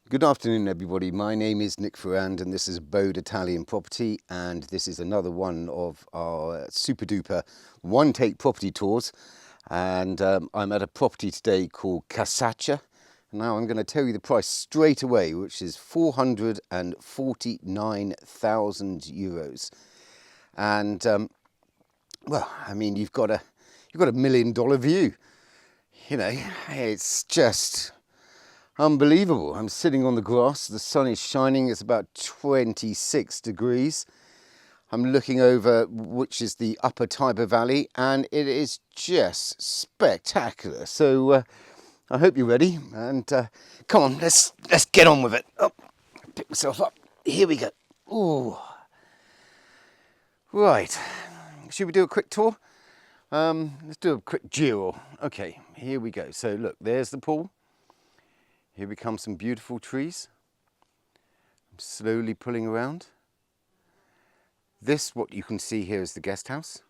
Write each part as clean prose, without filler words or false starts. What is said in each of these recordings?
Good afternoon everybody, my name is Nick Ferrand and this is Abode Italian Property, and this is another one of our super duper one take property tours. And I'm at a property today called Casacha. Now I'm going to tell you the price straight away, which is €449,000. And well, I mean, you've got a $1 million view. You know, it's just unbelievable. I'm sitting on the grass, the sun is shining, it's about 26 degrees. I'm looking over, which is the upper Tiber Valley, and it is just spectacular. So I hope you're ready, and come on, let's get on with it. Oh, pick myself up. Here we go. Ooh. Right, should we do a quick tour? Let's do a quick giro. Okay, here we go. So look, there's the pool. Here become some beautiful trees. I'm slowly pulling around. This, what you can see here, is the guest house.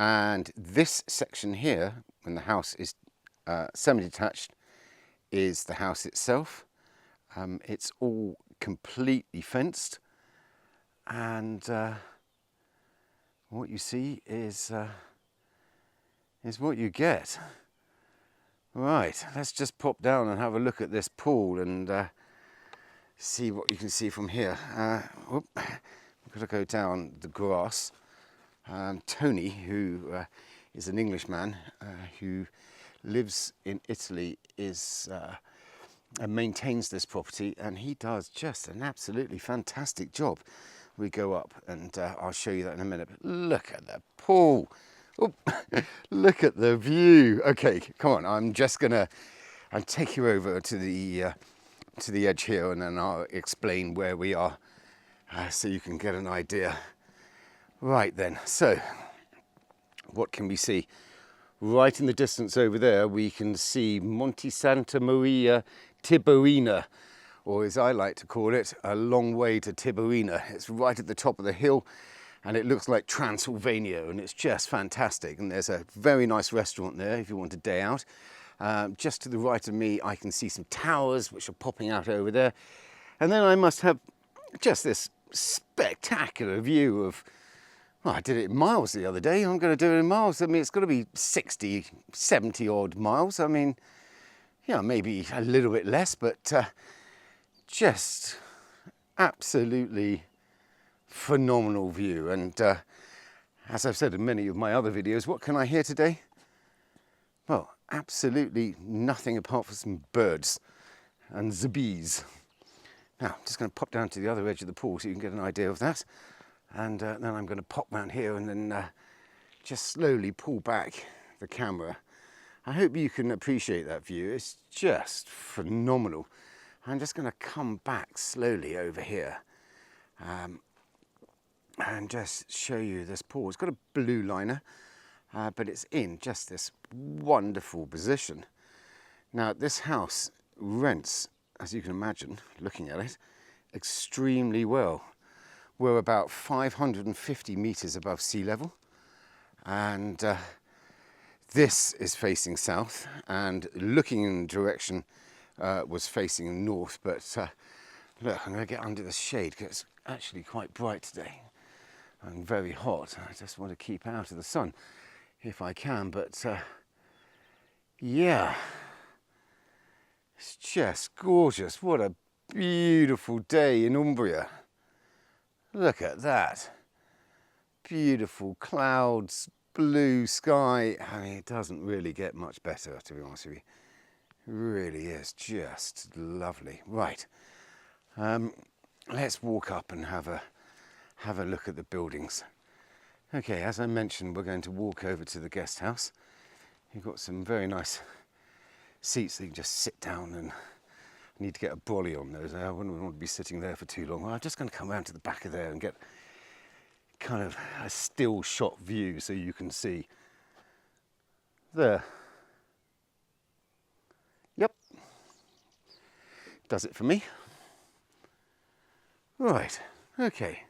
And this section here, when the house is semi-detached, is the house itself. It's all completely fenced. And what you see is what you get. Right, let's just pop down and have a look at this pool and see what you can see from here. We've got to go down the grass. Tony, who is an Englishman who lives in Italy, is and maintains this property, and he does just an absolutely fantastic job. We go up and I'll show you that in a minute. But look at the pool. Oh, look at the view. Okay, come on. I'll take you over to the edge here, and then I'll explain where we are, so you can get an idea. Right then. So, what can we see? Right in the distance over there, we can see Monte Santa Maria Tiberina, or as I like to call it, a long way to Tiberina. It's right at the top of the hill. And it looks like Transylvania, and it's just fantastic. And there's a very nice restaurant there if you want a day out. Just to the right of me, I can see some towers which are popping out over there. And then I must have just this spectacular view of, well, I did it in miles the other day. I'm going to do it in miles. I mean, it's got to be 60, 70 odd miles. I mean, yeah, maybe a little bit less, but just absolutely phenomenal view. And as I've said in many of my other videos, what can I hear today? Well, absolutely nothing apart from some birds and the bees. Now, I'm just going to pop down to the other edge of the pool so you can get an idea of that. And then I'm going to pop round here and then just slowly pull back the camera. I hope you can appreciate that view. It's just phenomenal. I'm just going to come back slowly over here. And just show you this pool. It's got a blue liner, but it's in just this wonderful position. Now, this house rents, as you can imagine, looking at it, extremely well. We're about 550 meters above sea level, and this is facing south, and looking in the direction was facing north. But look, I'm going to get under the shade because it's actually quite bright today. And very hot. I just want to keep out of the sun if I can, but yeah, it's just gorgeous. What a beautiful day in Umbria. Look at that. Beautiful clouds, blue sky. I mean, it doesn't really get much better, to be honest with you. It really is just lovely. Right, let's walk up and have a look at the buildings. Okay, as I mentioned, we're going to walk over to the guest house. You've got some very nice seats that you can just sit down, and I need to get a brolly on those. I wouldn't want to be sitting there for too long. I'm just going to come around to the back of there and get kind of a still shot view so you can see. There. Yep. Does it for me. Right, okay.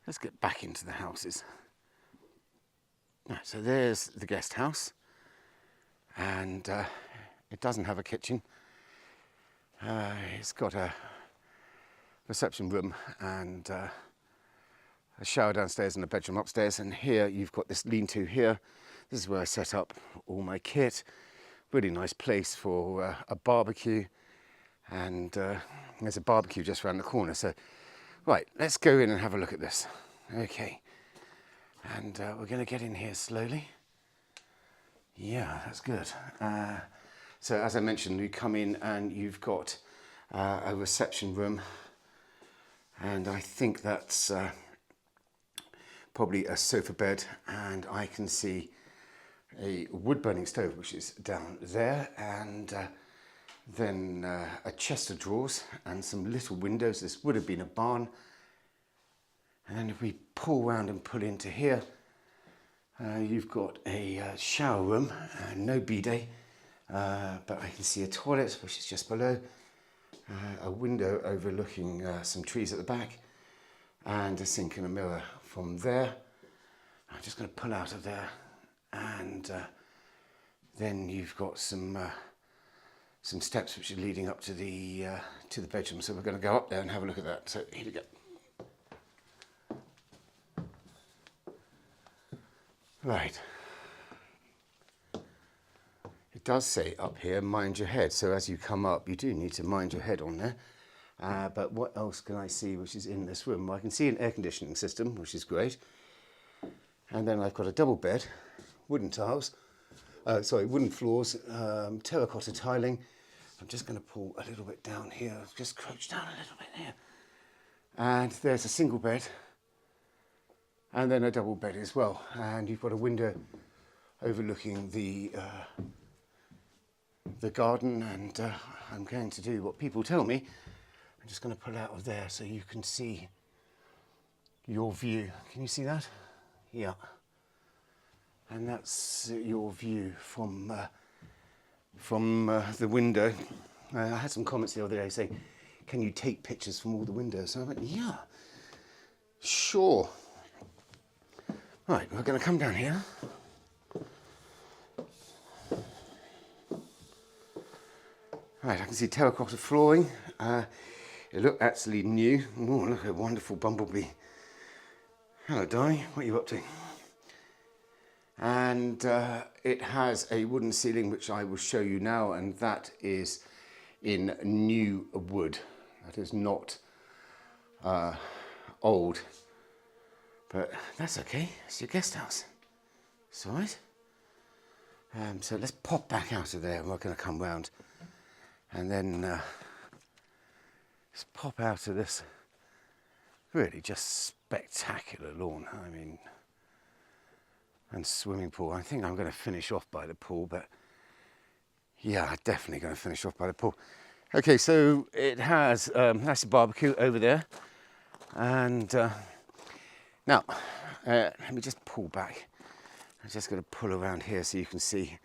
Let's get back into the houses. Right, so there's the guest house, and it doesn't have a kitchen. It's got a reception room and a shower downstairs and a bedroom upstairs, and here you've got this lean-to here. This is where I set up all my kit. Really nice place for a barbecue, and there's a barbecue just around the corner. So right, let's go in and have a look at this. Okay, and we're going to get in here slowly. Yeah, that's good. So as I mentioned, you come in and you've got a reception room, and I think that's probably a sofa bed, and I can see a wood burning stove which is down there, and then a chest of drawers and some little windows. This would have been a barn. And then if we pull round and pull into here, you've got a shower room, no bidet, but I can see a toilet which is just below, a window overlooking some trees at the back, and a sink and a mirror from there. I'm just going to pull out of there, and then you've got some steps which are leading up to the bedroom. So we're going to go up there and have a look at that. So here we go. Right. It does say up here, mind your head. So as you come up, you do need to mind your head on there. But what else can I see which is in this room? Well, I can see an air conditioning system, which is great. And then I've got a double bed, wooden tiles, wooden floors, terracotta tiling. I'm just going to pull a little bit down here, just crouch down a little bit here. And there's a single bed, and then a double bed as well. And you've got a window overlooking the garden, and I'm going to do what people tell me. I'm just going to pull out of there so you can see your view. Can you see that? Yeah. And that's your view from the window. I had some comments the other day saying, can you take pictures from all the windows? So I went, yeah, sure. Right, we're going to come down here. Right, I can see terracotta flooring. It looked actually new. Oh, look at a wonderful bumblebee. Hello, Di, what are you up to? And it has a wooden ceiling, which I will show you now, and that is in new wood. That is not old, but that's okay. It's your guest house. It's all right. So let's pop back out of there, and we're going to come round, and then let's pop out of this really just spectacular lawn. I mean, and swimming pool. I think I'm going to finish off by the pool, but yeah, definitely going to finish off by the pool. Okay, so it has that's a barbecue over there, and now let me just pull back. I'm just going to pull around here so you can see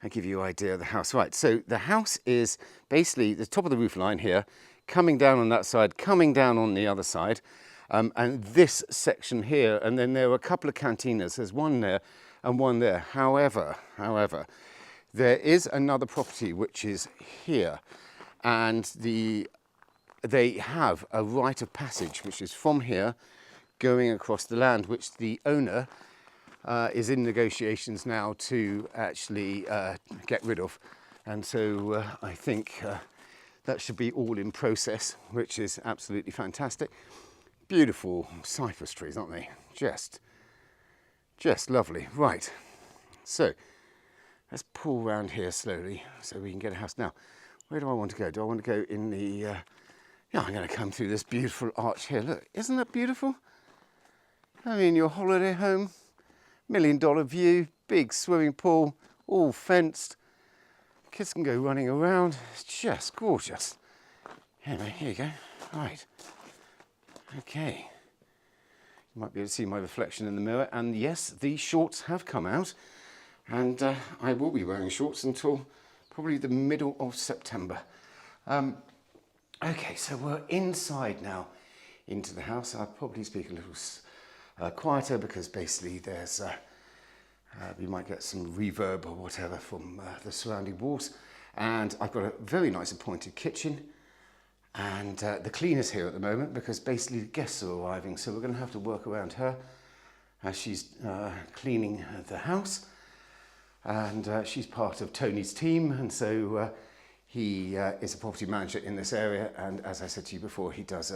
and give you an idea of the house. Right, so the house is basically the top of the roof line here, coming down on that side, coming down on the other side. And this section here, and then there are a couple of cantinas. There's one there and one there. However, there is another property which is here, and they have a right of passage which is from here going across the land, which the owner is in negotiations now to actually get rid of. And so I think that should be all in process, which is absolutely fantastic. Beautiful cypress trees, aren't they? Just lovely. Right, so let's pull around here slowly so we can get a house. Now, where do I want to go? Do I want to go in the, yeah, I'm going to come through this beautiful arch here. Look, isn't that beautiful? I mean, your holiday home, $1 million view, big swimming pool, all fenced. Kids can go running around. It's just gorgeous. Anyway, here you go. Right. Okay, you might be able to see my reflection in the mirror, and yes, the shorts have come out, and I will be wearing shorts until probably the middle of September. Okay, so we're inside now into the house. I'll probably speak a little quieter because basically there's we might get some reverb or whatever from the surrounding walls, and I've got a very nice appointed kitchen. And the cleaner's here at the moment because basically the guests are arriving, so we're going to have to work around her as she's cleaning the house. And she's part of Tony's team, and so he is a property manager in this area, and as I said to you before, he does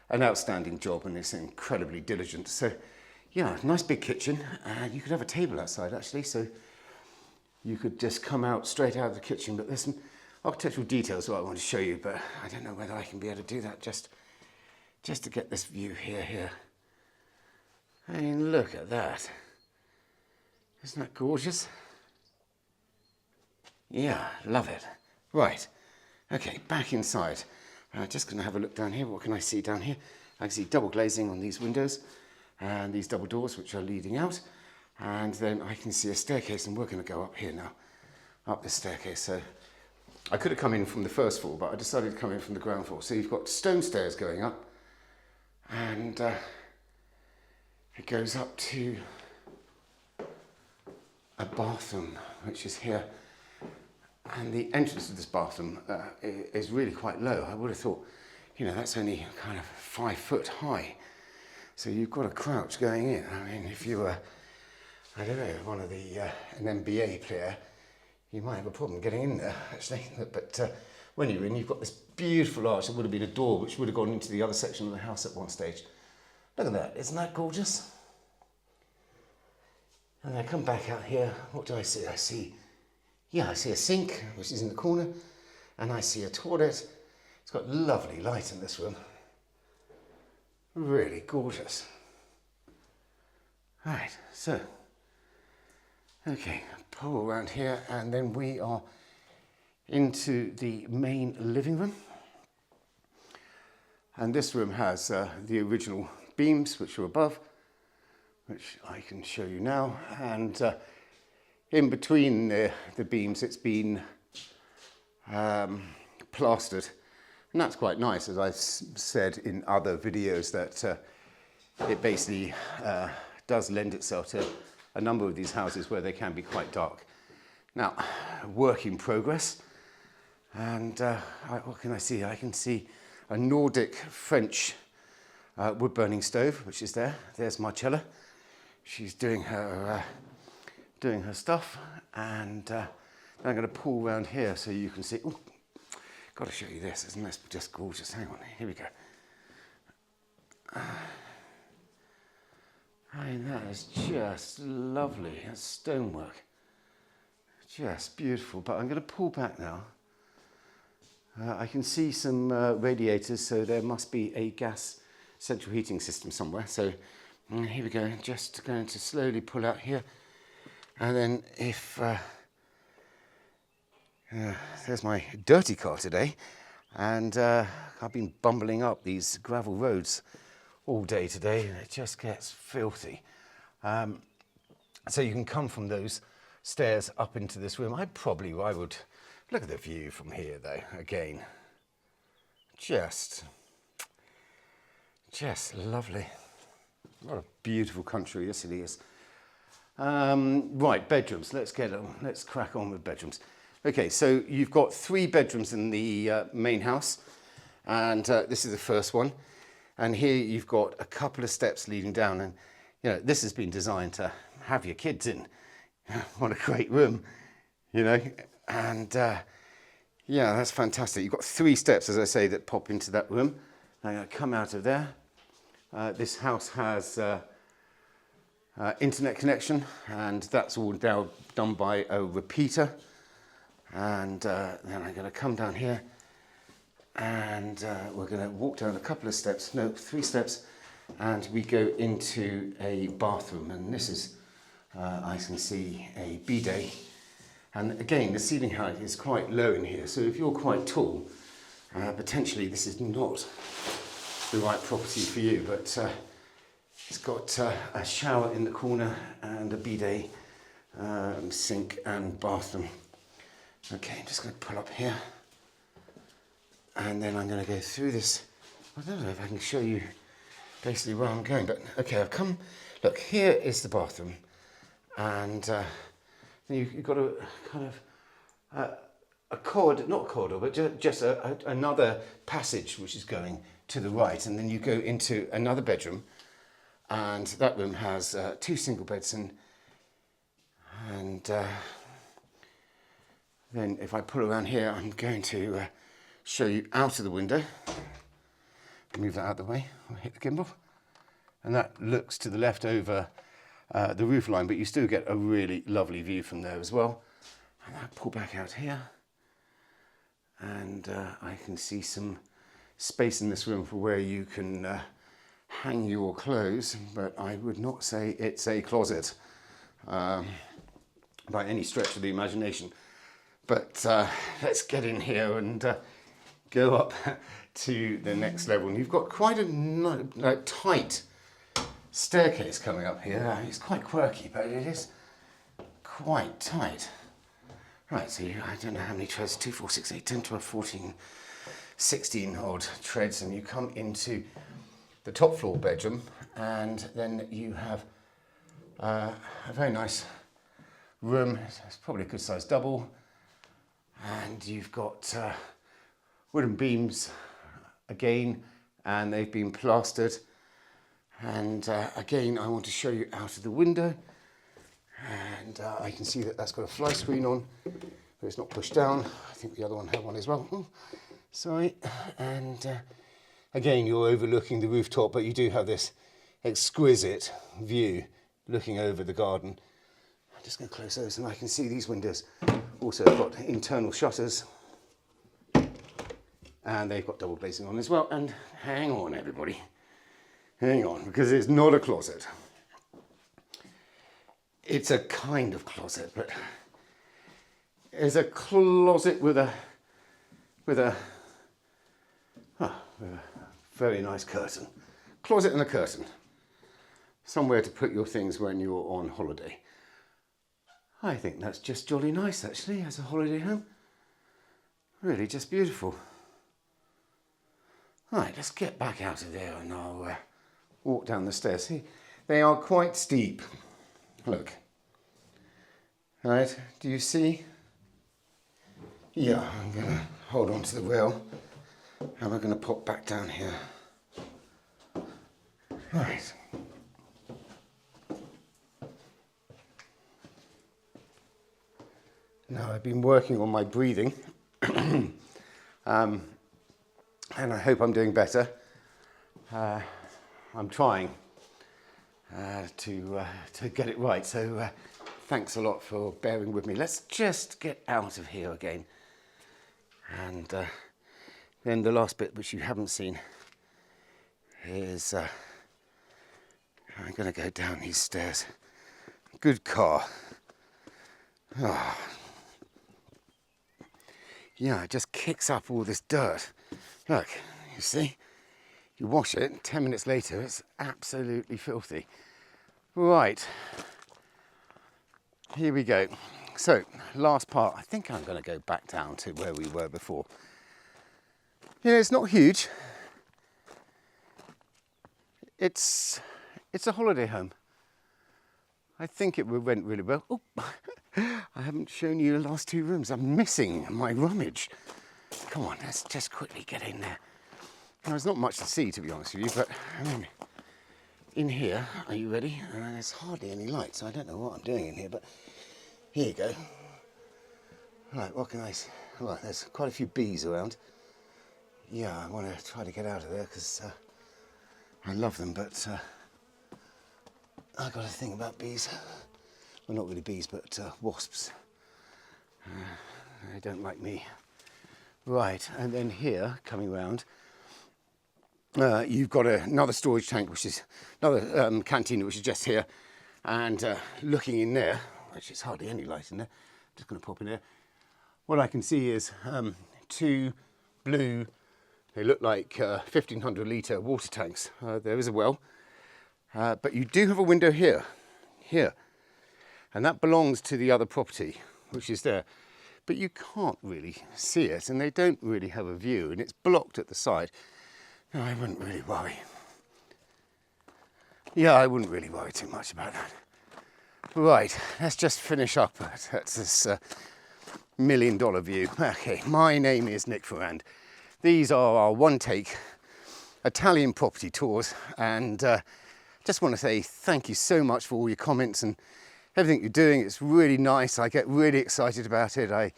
an outstanding job and is incredibly diligent. So yeah, nice big kitchen. You could have a table outside actually, so you could just come out straight out of the kitchen, but there's some architectural details that I want to show you, but I don't know whether I can be able to do that just to get this view here. I mean, look at that. Isn't that gorgeous? Yeah, love it. Right, okay, back inside. Just going to have a look down here. What can I see down here? I can see double glazing on these windows and these double doors which are leading out. And then I can see a staircase, and we're going to go up here now, up this staircase. So I could have come in from the first floor, but I decided to come in from the ground floor. So you've got stone stairs going up, and it goes up to a bathroom, which is here. And the entrance to this bathroom is really quite low. I would have thought, you know, that's only kind of 5 foot high. So you've got to crouch going in. I mean, if you were, I don't know, one of the, an NBA player, you might have a problem getting in there, actually. But when you're in, you've got this beautiful arch. It would have been a door which would have gone into the other section of the house at one stage. Look at that, isn't that gorgeous? And I come back out here, what do I see? I see a sink, which is in the corner, and I see a toilet. It's got lovely light in this room. Really gorgeous. Right, so, okay, pull around here, and then we are into the main living room. And this room has the original beams, which are above, which I can show you now. And in between the beams, it's been plastered. And that's quite nice, as I've said in other videos, that it basically does lend itself to a number of these houses where they can be quite dark. Now, work in progress. And what can I see? I can see a Nordic French wood-burning stove, which is there. There's Marcella. She's doing her stuff, and then I'm going to pull around here so you can see. Ooh, got to show you this. Isn't this just gorgeous? Hang on, here we go. I mean, that is just lovely. That's stonework. Just beautiful. But I'm going to pull back now. I can see some radiators, so there must be a gas central heating system somewhere. So here we go. Just going to slowly pull out here. And then if... there's my dirty car today. And I've been bumbling up these gravel roads all day today, and it just gets filthy. So you can come from those stairs up into this room. I would look at the view from here, though. Again, just lovely. What a beautiful country Italy is. Right, bedrooms. Let's crack on with bedrooms. Okay, so you've got 3 bedrooms in the main house, and this is the first one. And here you've got a couple of steps leading down, and you know, this has been designed to have your kids in. What a great room, you know. And yeah, that's fantastic. You've got 3 steps, as I say, that pop into that room. I'm going to come out of there. This house has internet connection, and that's all now done by a repeater. And then I'm going to come down here, and we're going to walk down a couple of steps, no, 3 steps, and we go into a bathroom. And this is, I can see a bidet. And again, the ceiling height is quite low in here, so if you're quite tall, potentially this is not the right property for you. But it's got a shower in the corner and a bidet, sink and bathroom. Okay, I'm just going to pull up here, and then I'm going to go through this. I don't know if I can show you basically where I'm going, but okay, I've come. Look, here is the bathroom, and you've got a kind of a corridor, not a corridor, but just another passage which is going to the right, and then you go into another bedroom, and that room has 2 single beds, and then if I pull around here, I'm going to show you out of the window. Move that out of the way, I'll hit the gimbal. And that looks to the left over the roof line, but you still get a really lovely view from there as well. And I pull back out here, and I can see some space in this room for where you can hang your clothes, but I would not say it's a closet by any stretch of the imagination. But let's get in here and go up to the next level. And you've got quite a tight staircase coming up here. It's quite quirky, but it is quite tight. Right, so I don't know how many treads, 2, 4, 6, 8, 10, 12, 14, 16 odd treads, and you come into the top floor bedroom, and then you have a very nice room. It's probably a good sized double, and you've got wooden beams again, and they've been plastered. And again, I want to show you out of the window, and I can see that that's got a fly screen on, but it's not pushed down. I think the other one had one as well. Oh, sorry. And again, you're overlooking the rooftop, but you do have this exquisite view looking over the garden. I'm just going to close those, and I can see these windows also have got internal shutters, and they've got double glazing on as well. And hang on, everybody. Hang on, because it's not a closet. It's a kind of closet, but it's a closet with a very nice curtain. Closet and a curtain. Somewhere to put your things when you're on holiday. I think that's just jolly nice, actually, as a holiday home. Really just beautiful. Right, let's get back out of there, and I'll walk down the stairs. See, they are quite steep. Look. Right, do you see? Yeah, I'm going to hold on to the rail, and we're going to pop back down here. Right. Now, I've been working on my breathing, and I hope I'm doing better. I'm trying to get it right, so thanks a lot for bearing with me. Let's just get out of here again, and then the last bit which you haven't seen is I'm going to go down these stairs. Good car. Oh. Yeah, it just kicks up all this dirt. Look, you see? You wash it, 10 minutes later, it's absolutely filthy. Right, here we go. So, last part, I think I'm going to go back down to where we were before. Yeah, it's not huge. It's a holiday home. I think it will rent really well. Oh, I haven't shown you the last 2 rooms. I'm missing my rummage. Come on, let's just quickly get in there. Now, there's not much to see, to be honest with you, but I mean, in here, are you ready? There's hardly any light, so I don't know what I'm doing in here, but here you go. Right, what can I see? Right, there's quite a few bees around. Yeah, I want to try to get out of there because I love them, but I've got a thing about bees. Well, not really bees, but wasps. They don't like me. Right, and then here, coming round, you've got another storage tank, which is another canteen, which is just here. And looking in there, which is hardly any light in there, just going to pop in there. What I can see is 2 blue, they look like 1,500 litre water tanks. There is a well, but you do have a window here, and that belongs to the other property, which is there. But you can't really see it, and they don't really have a view, and it's blocked at the side. No, I wouldn't really worry. Yeah, I wouldn't really worry too much about that. Right, let's just finish up at this million view. Okay, my name is Nick Ferrand. These are our one-take Italian property tours, and just want to say thank you so much for all your comments and everything you're doing. It's really nice. I get really excited about it. I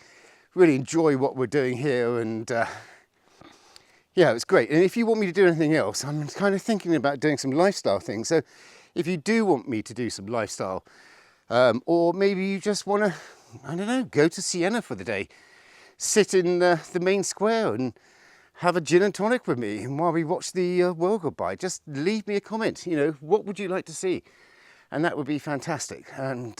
really enjoy what we're doing here, and yeah, it's great. And if you want me to do anything else, I'm kind of thinking about doing some lifestyle things. So if you do want me to do some lifestyle, or maybe you just want to, I don't know, go to Siena for the day, sit in the main square and have a gin and tonic with me, and while we watch the world go by, just leave me a comment. You know, what would you like to see? And that would be fantastic. And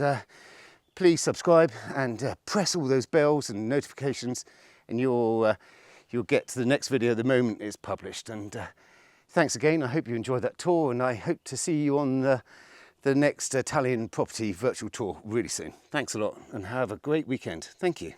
please subscribe and press all those bells and notifications, and you'll get to the next video the moment it's published. And thanks again. I hope you enjoyed that tour, and I hope to see you on the next Italian property virtual tour really soon. Thanks a lot, and have a great weekend. Thank you.